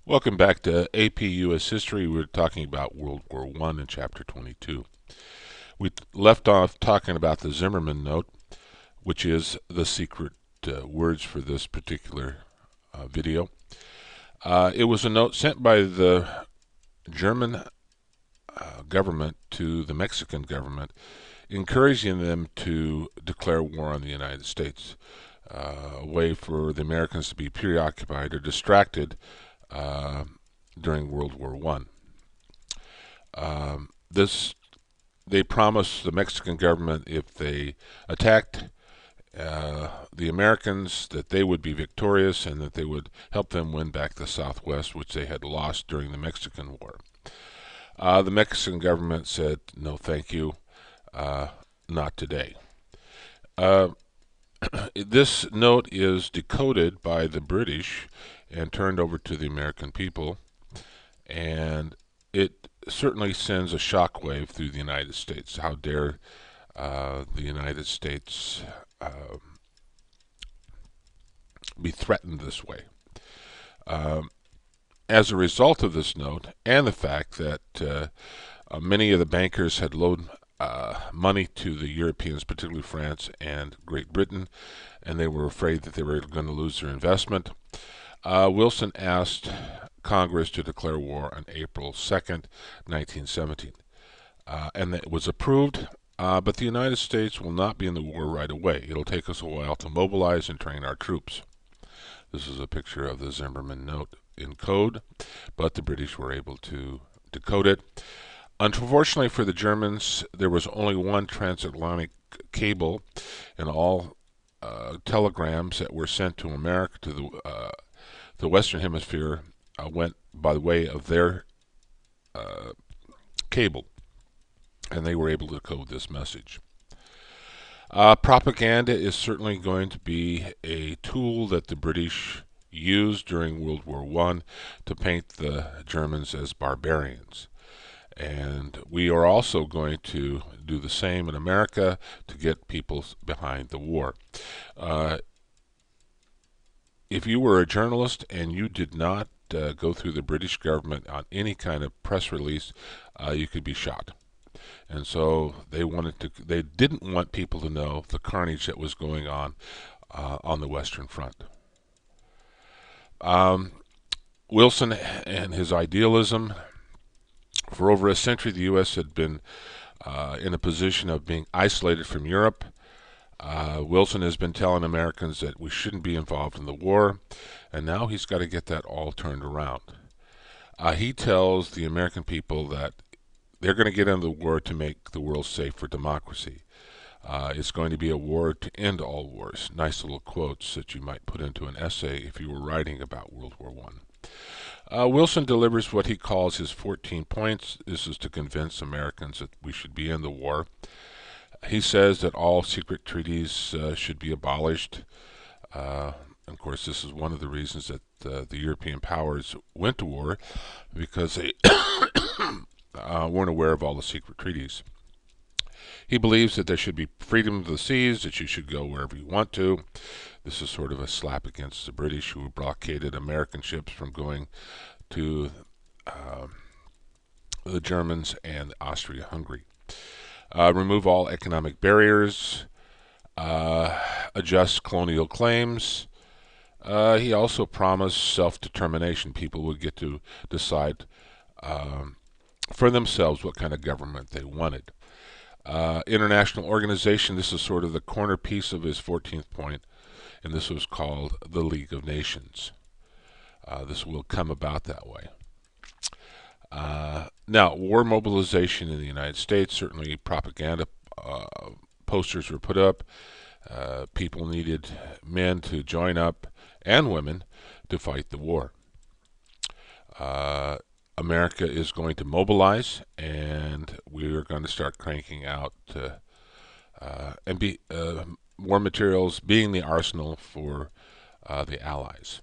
Welcome back to AP U.S. History. We're talking about World War I in Chapter 22. We left off talking about the Zimmerman Note, which is the secret words for this particular video. It was a note sent by the German government to the Mexican government, encouraging them to declare war on the United States, a way for the Americans to be preoccupied or distracted during World War One. This they promised the Mexican government if they attacked the Americans that they would be victorious and that they would help them win back the Southwest, which they had lost during the Mexican War. The Mexican government said, no, thank you, not today. Uh, this note is decoded by the British and turned over to the American people, and it certainly sends a shockwave through the United States. How dare the United States be threatened this way? As a result of this note and the fact that many of the bankers had loaned money to the Europeans, particularly France and Great Britain, and they were afraid that they were going to lose their investment, Wilson asked Congress to declare war on April 2nd, 1917. And it was approved, but the United States will not be in the war right away. It'll take us a while to mobilize and train our troops. This is a picture of the Zimmerman Note in code, but the British were able to decode it. Unfortunately for the Germans, there was only one transatlantic cable, and all telegrams that were sent to America, to the Western Hemisphere, went by the way of their cable, and they were able to decode this message. Propaganda is certainly going to be a tool that the British used during World War I to paint the Germans as barbarians. And we are also going to do the same in America to get people behind the war. If you were a journalist and you did not go through the British government on any kind of press release, you could be shot. And so they didn't want people to know the carnage that was going on the Western Front. Wilson and his idealism. For over a century, the U.S. had been in a position of being isolated from Europe. Wilson has been telling Americans that we shouldn't be involved in the war, and now he's got to get that all turned around. He tells the American people that they're going to get into the war to make the world safe for democracy. It's going to be a war to end all wars. Nice little quotes that you might put into an essay if you were writing about World War I. Wilson delivers what he calls his 14 points. This is to convince Americans that we should be in the war. He says that all secret treaties should be abolished. Of course, this is one of the reasons that the European powers went to war, because they weren't aware of all the secret treaties. He believes that there should be freedom of the seas, that you should go wherever you want to. This is sort of a slap against the British, who blockaded American ships from going to the Germans and Austria-Hungary. Remove all economic barriers, adjust colonial claims. He also promised self-determination. People would get to decide for themselves what kind of government they wanted. International organization, this is sort of the corner piece of his 14th point, and this was called the League of Nations. This will come about that way. Now, war mobilization in the United States, certainly propaganda posters were put up. People needed men to join up, and women, to fight the war. America is going to mobilize, and we're going to start cranking out war materials, being the arsenal for the Allies.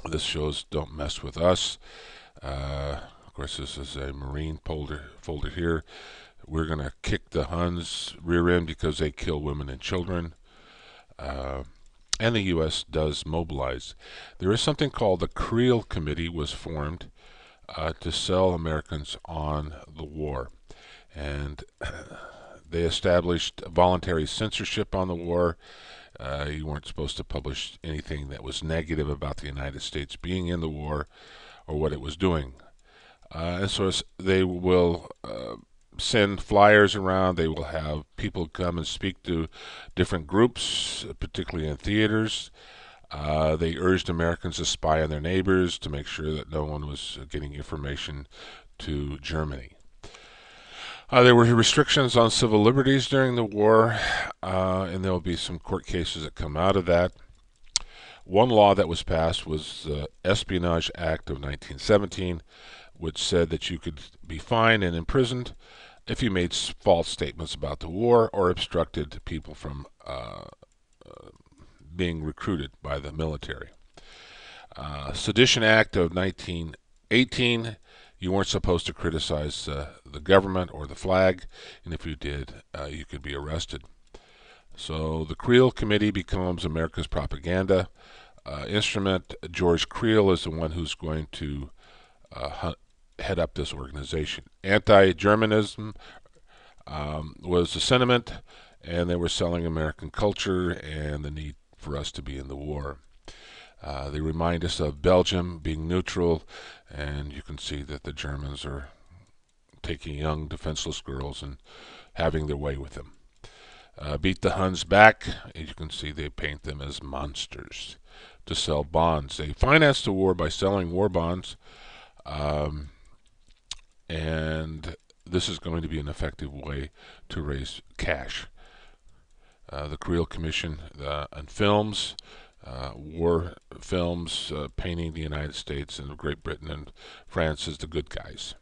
This shows "Don't Mess with Us." Of course, this is a Marine folder here. We're going to kick the Huns' rear end because they kill women and children. and the U.S. does mobilize. There is something called the Creel Committee was formed to sell Americans on the war. And they established voluntary censorship on the war. You weren't supposed to publish anything that was negative about the United States being in the war or what it was doing. And so they will send flyers around. They will have people come and speak to different groups, particularly in theaters. They urged Americans to spy on their neighbors to make sure that no one was getting information to Germany. There were restrictions on civil liberties during the war, and there will be some court cases that come out of that. One law that was passed was the Espionage Act of 1917, which said that you could be fined and imprisoned if you made false statements about the war or obstructed people from being recruited by the military. Sedition Act of 1918, you weren't supposed to criticize the government or the flag, and if you did, you could be arrested. So the Creel Committee becomes America's propaganda instrument. George Creel is the one who's going to head up this organization. Anti-Germanism was the sentiment, and they were selling American culture and the need for us to be in the war. They remind us of Belgium being neutral, and you can see that the Germans are taking young, defenseless girls and having their way with them. Beat the Huns back, as you can see, they paint them as monsters to sell bonds. They financed the war by selling war bonds, and this is going to be an effective way to raise cash. The Creel Commission on films, war films painting the United States and Great Britain and France as the good guys.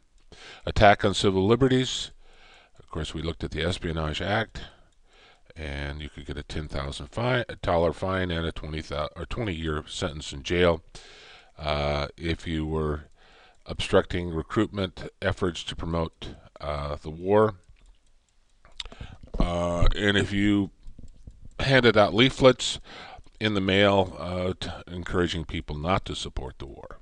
Attack on civil liberties. Of course, we looked at the Espionage Act, and you could get a $10,000 fine and a 20-year sentence in jail if you were obstructing recruitment efforts to promote the war, and if you handed out leaflets in the mail encouraging people not to support the war.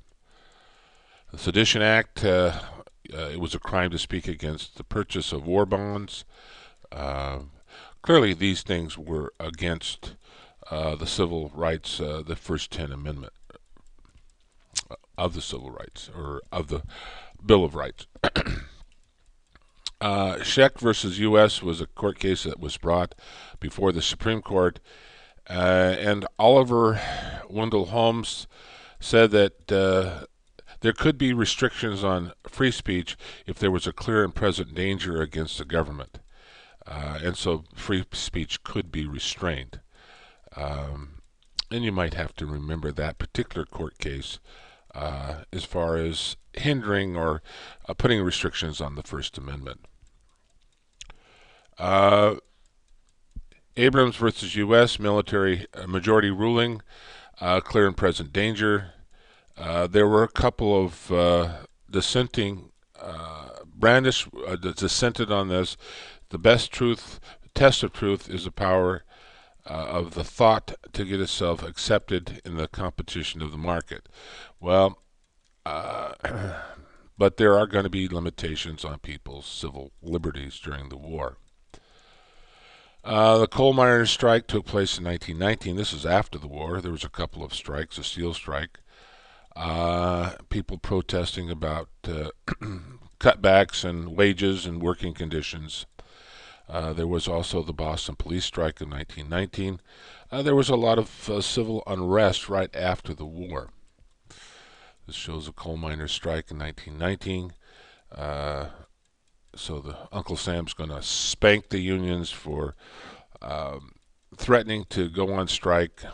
The Sedition Act, it was a crime to speak against the purchase of war bonds. Clearly, these things were against the civil rights, the first 10 Amendment of the Civil Rights, or of the Bill of Rights. Scheck versus U.S. was a court case that was brought before the Supreme Court, and Oliver Wendell Holmes said that there could be restrictions on free speech if there was a clear and present danger against the government, and so free speech could be restrained. And you might have to remember that particular court case as far as hindering or putting restrictions on the First Amendment. Abrams versus U.S. military majority ruling, clear and present danger. There were a couple of dissenting. Brandeis dissented on this. The best test of truth is the power of the thought to get itself accepted in the competition of the market. Well, but there are going to be limitations on people's civil liberties during the war. The coal miners' strike took place in 1919. This is after the war. There was a couple of strikes, a steel strike. People protesting about cutbacks and wages and working conditions. There was also the Boston police strike in 1919. There was a lot of civil unrest right after the war. This shows a coal miners' strike in 1919. So the Uncle Sam's going to spank the unions for threatening to go on strike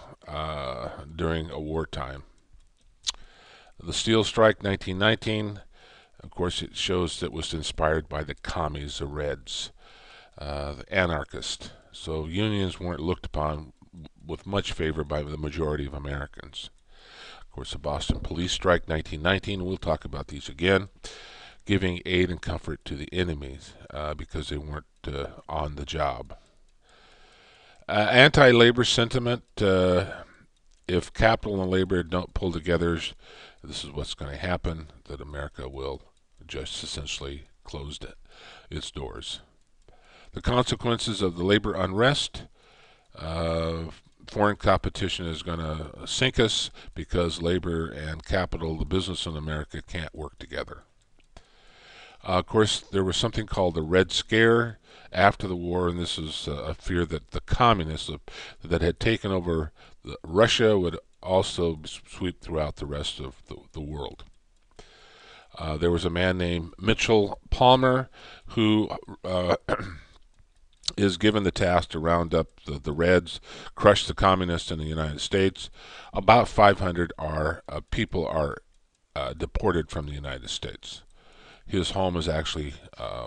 during a wartime. The steel strike 1919, of course, it shows that it was inspired by the commies, the Reds, the anarchists. So unions weren't looked upon with much favor by the majority of Americans. Of course, the Boston police strike 1919, we'll talk about these again, giving aid and comfort to the enemies because they weren't on the job. Anti-labor sentiment if capital and labor don't pull together, this is what's going to happen, that America will just essentially close its doors. The consequences of the labor unrest, foreign competition is going to sink us because labor and capital, the business in America, can't work together. Of course, there was something called the Red Scare after the war, and this is a fear that the communists that had taken over Russia would also sweep throughout the rest of the world. There was a man named Mitchell Palmer who is given the task to round up the Reds, crush the communists in the United States. About 500 people are deported from the United States. His home is actually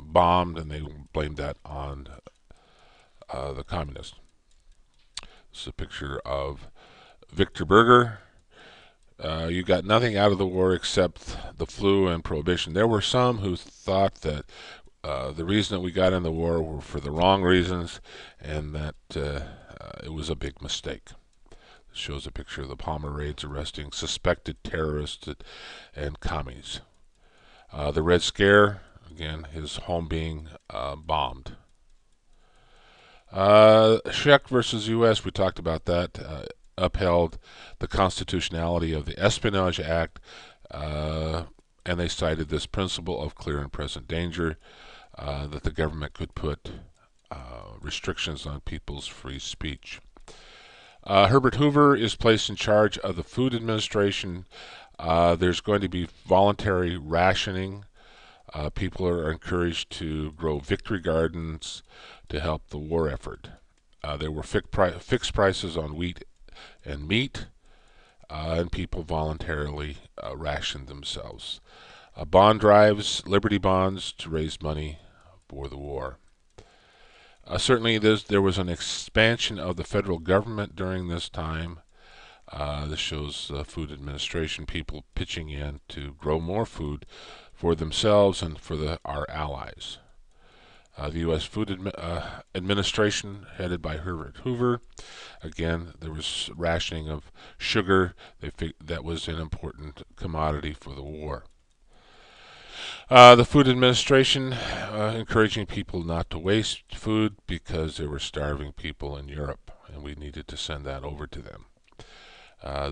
bombed, and they blamed that on the communists. This is a picture of Victor Berger. You got nothing out of the war except the flu and prohibition. There were some who thought that the reason that we got in the war were for the wrong reasons, and that it was a big mistake. This shows a picture of the Palmer raids arresting suspected terrorists and commies. The Red Scare, again, his home being bombed. Scheck versus U.S., we talked about that, upheld the constitutionality of the Espionage Act, and they cited this principle of clear and present danger, that the government could put restrictions on people's free speech. Herbert Hoover is placed in charge of the Food Administration. There's going to be voluntary rationing. People are encouraged to grow victory gardens to help the war effort. There were fixed prices on wheat and meat, and people voluntarily rationed themselves. Bond drives, Liberty bonds, to raise money for the war. Certainly there was an expansion of the federal government during this time. This shows the Food Administration, people pitching in to grow more food for themselves and for our allies. The U.S. Food Administration, headed by Herbert Hoover, again, there was rationing of sugar. That was an important commodity for the war. The Food Administration encouraging people not to waste food because there were starving people in Europe, and we needed to send that over to them.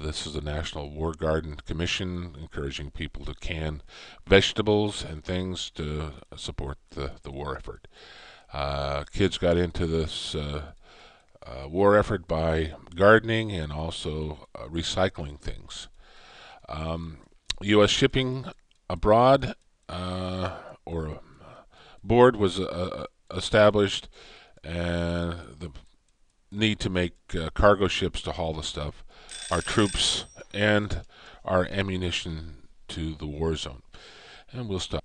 This is the National War Garden Commission encouraging people to can vegetables and things to support the war effort. Kids got into this war effort by gardening and also recycling things. U.S. shipping abroad or board was established, and the need to make cargo ships to haul the stuff, our troops and our ammunition to the war zone. And we'll stop.